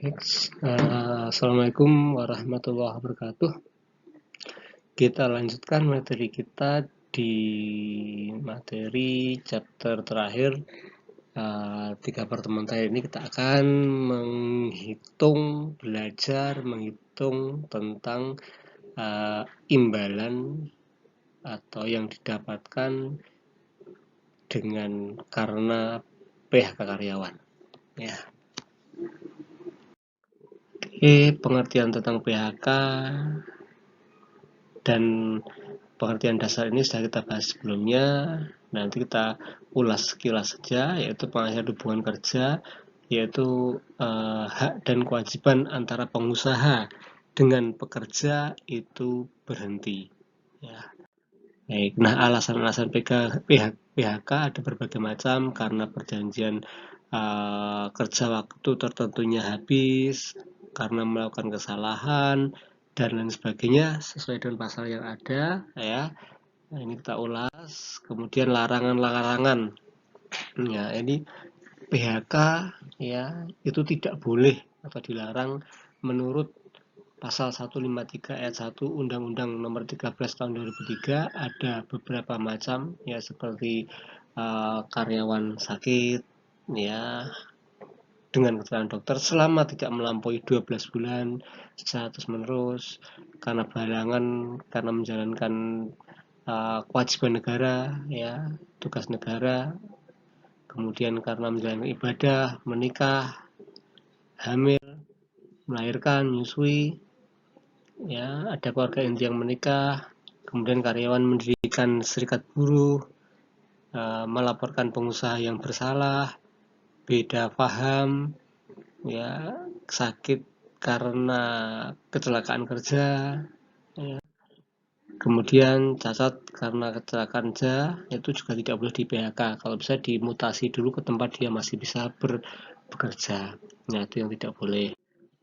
Assalamualaikum warahmatullahi wabarakatuh. Kita lanjutkan materi kita di materi chapter terakhir. 3 pertemuan terakhir ini kita akan belajar menghitung tentang imbalan atau yang didapatkan karena PHK karyawan. Ya. Pengertian tentang PHK dan pengertian dasar ini sudah kita bahas sebelumnya. Nanti kita ulas sekilas saja, yaitu pengertian hubungan kerja, yaitu hak dan kewajiban antara pengusaha dengan pekerja itu berhenti. Ya. Baik. Nah, alasan-alasan PHK ada berbagai macam, karena perjanjian kerja waktu tertentunya habis, karena melakukan kesalahan, dan lain sebagainya sesuai dengan pasal yang ada, ya. Nah, ini kita ulas. Kemudian larangan-larangan. Ya, ini PHK ya itu tidak boleh atau dilarang menurut pasal 153 ayat 1 Undang-Undang Nomor 13 Tahun 2003. Ada beberapa macam ya, seperti karyawan sakit ya dengan keterangan dokter selama tidak melampaui 12 bulan secara terus-menerus, karena berhalangan karena menjalankan kewajiban negara ya, tugas negara, kemudian karena menjalankan ibadah, menikah, hamil, melahirkan, menyusui ya, ada keluarga inti yang menikah, kemudian karyawan mendirikan serikat buruh, melaporkan pengusaha yang bersalah, beda paham ya, sakit karena kecelakaan kerja ya, kemudian cacat karena kecelakaan kerja, itu juga tidak boleh di PHK. Kalau bisa dimutasi dulu ke tempat dia masih bisa bekerja. Nah, itu yang tidak boleh.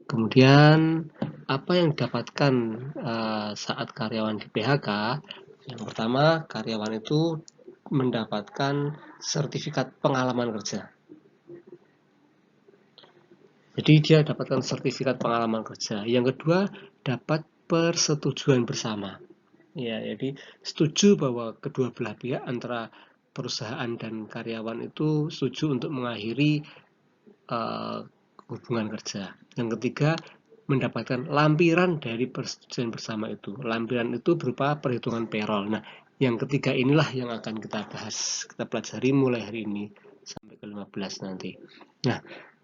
Kemudian apa yang didapatkan saat karyawan di PHK? Yang pertama, karyawan itu mendapatkan sertifikat pengalaman kerja. Jadi dia dapatkan sertifikat pengalaman kerja. Yang kedua, dapat persetujuan bersama. Ya, jadi setuju bahwa kedua belah pihak antara perusahaan dan karyawan itu setuju untuk mengakhiri hubungan kerja. Yang ketiga, mendapatkan lampiran dari persetujuan bersama itu. Lampiran itu berupa perhitungan payroll. Nah, yang ketiga inilah yang akan kita bahas, kita pelajari mulai hari ini sampai ke 15 nanti. Nah,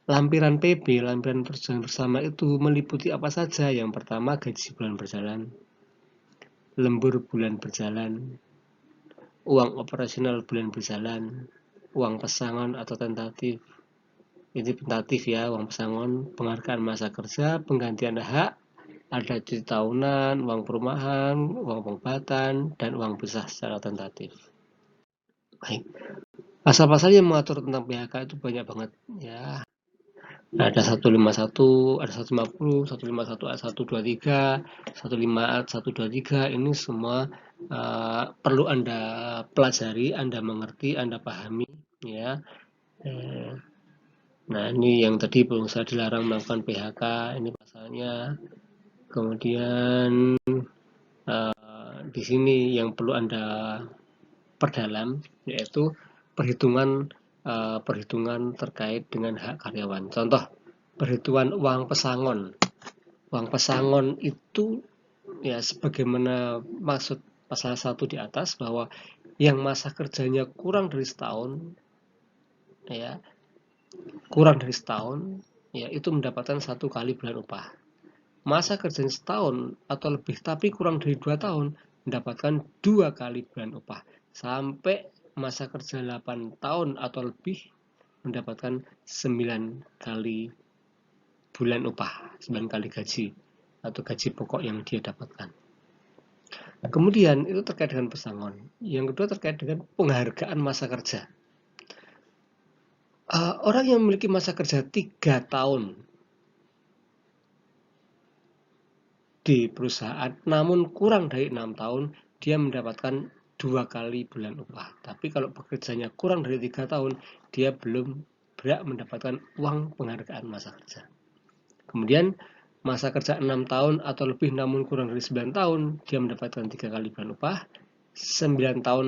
lampiran PB, lampiran persetujuan bersama itu meliputi apa saja? Yang pertama, gaji bulan berjalan, lembur bulan berjalan, uang operasional bulan berjalan, uang pesangon atau tentatif. Ini tentatif ya, uang pesangon, penghargaan masa kerja, penggantian hak, ada cuti tahunan, uang perumahan, uang pengobatan, dan uang pisah secara tentatif. Baik. Pasal-pasal yang mengatur tentang PHK itu banyak banget ya. Ada 151, ada 150, 151 ayat 123, 105 ayat 123. Ini semua perlu Anda pelajari, Anda mengerti, Anda pahami ya. Nah, ini yang tadi pengusaha dilarang melakukan PHK, ini pasalnya. Kemudian di sini yang perlu Anda perdalam, yaitu perhitungan terkait dengan hak karyawan. Contoh, perhitungan uang pesangon. Uang pesangon itu ya sebagaimana maksud pasal 1 di atas, bahwa yang masa kerjanya kurang dari setahun ya, ya itu mendapatkan 1 kali bulan upah. Masa kerjanya setahun atau lebih tapi kurang dari 2 tahun mendapatkan 2 kali bulan upah. Sampai masa kerja 8 tahun atau lebih mendapatkan 9 kali bulan upah, 9 kali gaji atau gaji pokok yang dia dapatkan. Kemudian itu terkait dengan pesangon. Yang kedua terkait dengan penghargaan masa kerja. Orang yang memiliki masa kerja 3 tahun di perusahaan namun kurang dari 6 tahun, dia mendapatkan 2 kali bulan upah. Tapi kalau pekerjanya kurang dari 3 tahun, dia belum berhak mendapatkan uang penghargaan masa kerja. Kemudian masa kerja 6 tahun atau lebih namun kurang dari 9 tahun, dia mendapatkan 3 kali bulan upah. 9 tahun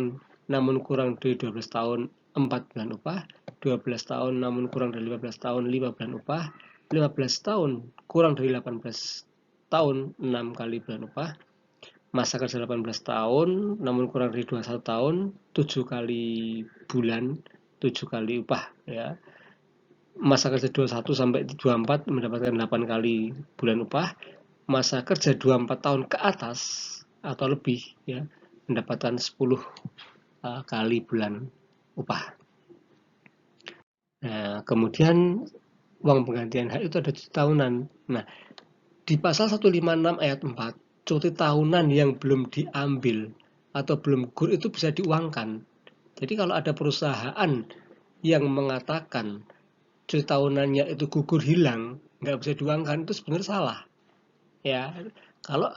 namun kurang dari 12 tahun, 4 bulan upah. 12 tahun namun kurang dari 15 tahun, 5 bulan upah. 15 tahun kurang dari 18 tahun, 6 kali bulan upah. Masa kerja 18 tahun namun kurang dari 21 tahun, 7 kali bulan, 7 kali upah ya. Masa kerja 21 sampai 24 mendapatkan 8 kali bulan upah. Masa kerja 24 tahun ke atas atau lebih ya mendapatkan 10 kali bulan upah. Nah, kemudian uang penggantian hak itu ada cuti tahunan. Nah, di pasal 156 ayat 4, cuti tahunan yang belum diambil atau belum gugur itu bisa diuangkan. Jadi kalau ada perusahaan yang mengatakan cuti tahunannya itu gugur hilang, nggak bisa diuangkan, itu sebenarnya salah. Ya, kalau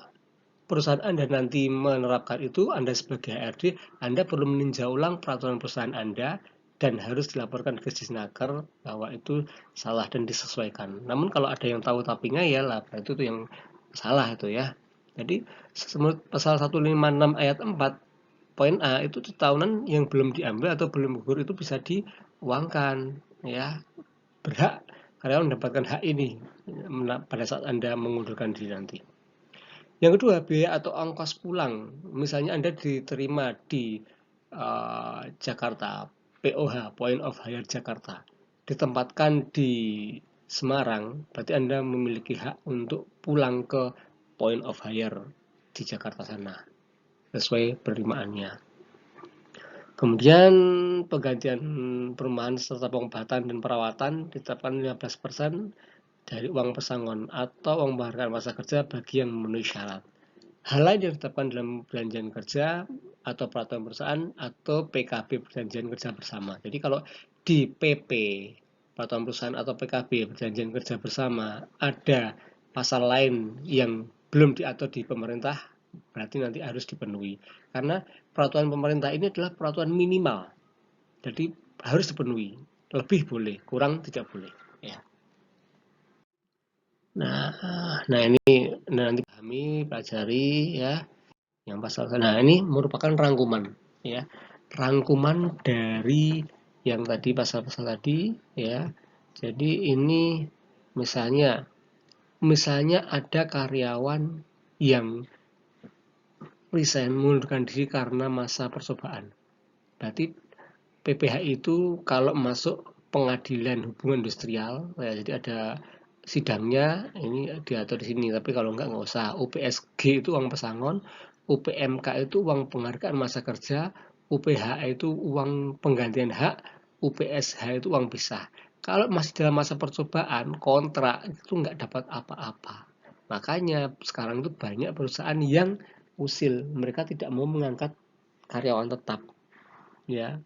perusahaan Anda nanti menerapkan itu, Anda sebagai HRD, Anda perlu meninjau ulang peraturan perusahaan Anda dan harus dilaporkan ke Disnaker bahwa itu salah dan disesuaikan. Namun kalau ada yang tahu tapi ngeyel, lah itu tuh yang salah itu ya. Jadi menurut pasal 156 ayat 4 poin A itu tahunan yang belum diambil atau belum gugur itu bisa diuangkan ya. Berhak karyawan mendapatkan hak ini pada saat Anda mengundurkan diri nanti. Yang kedua, biaya atau ongkos pulang. Misalnya Anda diterima di Jakarta, POH, Point of Hire Jakarta, ditempatkan di Semarang, berarti Anda memiliki hak untuk pulang ke Point of Hire di Jakarta sana, sesuai penerimaannya. Kemudian penggantian perumahan serta pengobatan dan perawatan ditetapkan 15% dari uang pesangon atau uang penghargaan masa kerja bagi yang memenuhi syarat. Hal lain yang ditetapkan dalam perjanjian kerja atau peraturan perusahaan atau PKB perjanjian kerja bersama. Jadi kalau di PP peraturan perusahaan atau PKB perjanjian kerja bersama ada pasal lain yang belum diatur di pemerintah, berarti nanti harus dipenuhi. Karena peraturan pemerintah ini adalah peraturan minimal. Jadi harus dipenuhi. Lebih boleh, kurang tidak boleh. Ya. Nah ini nanti kami pelajari ya yang pasal. Nah ini merupakan rangkuman ya, rangkuman dari yang tadi pasal-pasal tadi ya. Jadi ini misalnya ada karyawan yang resign mengundurkan diri karena masa percobaan. Berarti PPH itu kalau masuk pengadilan hubungan industrial ya, jadi ada sidangnya ini diatur di sini, tapi kalau nggak usah. UPSG itu uang pesangon, UPMK itu uang penghargaan masa kerja, UPH itu uang penggantian hak, UPSH itu uang pisah. Kalau masih dalam masa percobaan, kontrak itu nggak dapat apa-apa. Makanya sekarang itu banyak perusahaan yang usil, mereka tidak mau mengangkat karyawan tetap. Ya,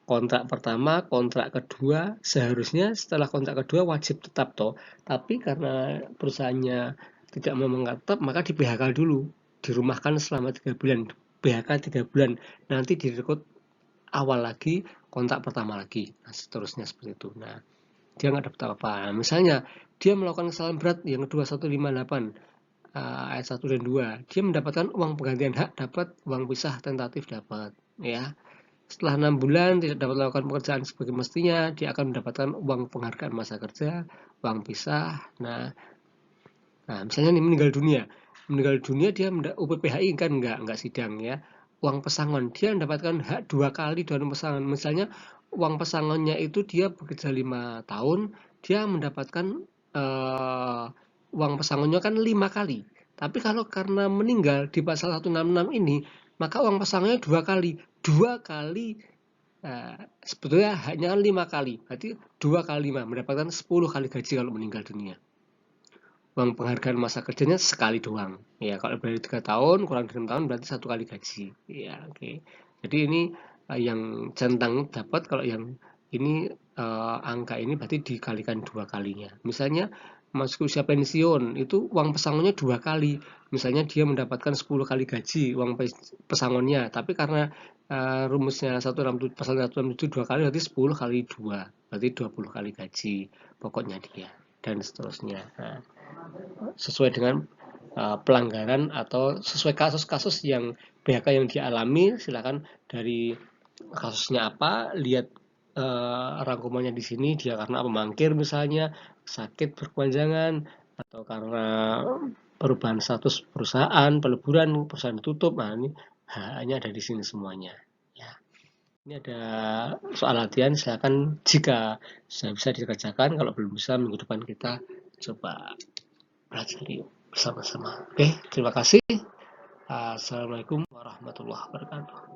kontrak pertama, kontrak kedua, seharusnya setelah kontrak kedua wajib tetap toh. Tapi karena perusahaannya tidak mau tetap, maka di PHK dulu, dirumahkan selama 3 bulan. PHK 3 bulan, nanti direkrut awal lagi, kontrak pertama lagi. Nah, seterusnya seperti itu. Nah, dia nggak dapat apa-apa. Nah, misalnya dia melakukan kesalahan berat yang kedua 158 ayat 1 dan 2, dia mendapatkan uang penggantian hak, dapat uang pisah tentatif dapat ya. Setelah 6 bulan tidak dapat melakukan pekerjaan sebagai mestinya, dia akan mendapatkan uang penghargaan masa kerja, uang pisah. Nah misalnya nih meninggal dunia dia UPPHI kan enggak sidang ya. Uang pesangon dia mendapatkan hak 2 kali dalam pesangon. Misalnya uang pesangonnya itu dia bekerja 5 tahun, dia mendapatkan uang pesangonnya kan 5 kali. Tapi kalau karena meninggal di pasal 166 ini, maka uang pesangonnya 2 kali. 2 kali sebetulnya hanya 5 kali. Berarti 2 kali 5 mendapatkan 10 kali gaji kalau meninggal dunia. Uang penghargaan masa kerjanya sekali doang. Ya, kalau dari 3 tahun kurang dari 6 tahun berarti 1 kali gaji. Ya, oke. Jadi ini yang centang dapat, kalau yang ini angka ini berarti dikalikan 2 kalinya. Misalnya masuk usia pensiun itu uang pesangonnya 2 kali. Misalnya dia mendapatkan 10 kali gaji uang pesangonnya, tapi karena rumusnya pasal 167 2 kali berarti 10 kali 2 berarti 20 kali gaji pokoknya dia. dan seterusnya. Nah, sesuai dengan pelanggaran atau sesuai kasus-kasus yang PHK yang dialami, silakan dari kasusnya apa, lihat rangkumannya di sini, dia karena pemangkir misalnya, sakit berkepanjangan, atau karena perubahan status perusahaan, peleburan, perusahaan tutup. Nah, ini hanya ada di sini semuanya. Ya. Ini ada soal latihan, silakan jika sudah bisa dikerjakan, kalau belum bisa minggu depan kita coba pelajari bersama-sama. Oke, terima kasih. Assalamualaikum warahmatullahi wabarakatuh.